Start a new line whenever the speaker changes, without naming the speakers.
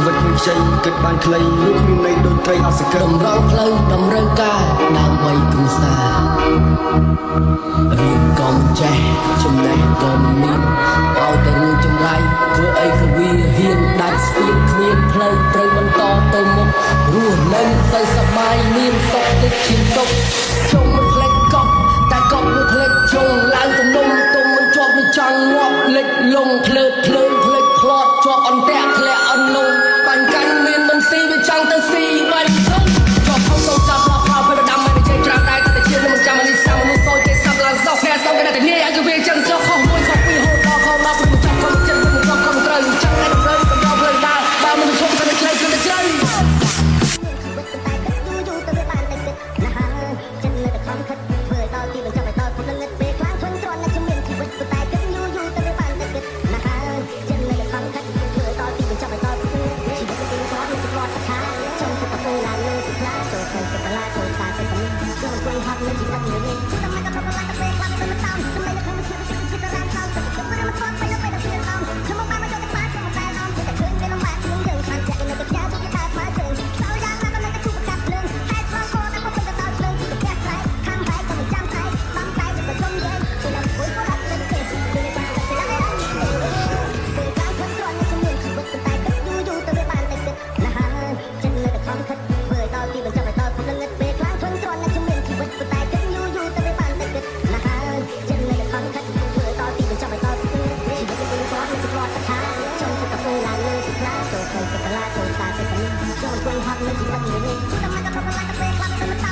វិតមិនខ្ចីគិតបានខ្លីនោះគ្មានន័យដូចត្រីអត់សង្កឹម
តម្រង់ផ្លូវតម្រូវការដើម្បីគ្រួសាររៀនកំចេះចំណេះក៏មិនមានឲ្យតែរឿងចម្រៃធ្វើអីក៏វាហ៊ានដាច់ស្ពានគ្មានផ្លូវត្រូវបន្តទៅមុខរស់នៅទៅសប្បាយមានសុខទឹកជាទុកជុំមិនផ្លេចកប់តែកប់មិនផ្លេចជុំឡើងទំនុំទុំមិនជាប់មិនចង់ងាប់លិចលងភ្លើតភ្លើនផ្លេចផ្លត់ជាប់អន្ទាក់ធ្លាក់អន្លងបាញ់កាញ់មានមិនស៊ីវាចង់ទៅស៊ីបាញ់ធំក៏ខំទៅចាប់ឡោះផលពេលដាំមិននិយាយច្រាស់ដែរតែជាមិនចាំនេះសាមមនុស្សចូលទេសាប់ឡើងសោះគ្នាសោះគេតែនេះអាចវាចឹងចុះខុសមួយខុសពីរហូតដល់ខំមកព្រមចាប់ខំចិត្តមិនខំត្រូវចាំតែតម្រូវកំដរផ្លូវដើរបើមិនឈប់ក៏ទៅឆ្លៃក៏ទៅឆ្លៃ
Hãy subscribe cho kênh Ghiền Mì Gõ để không bỏ lỡ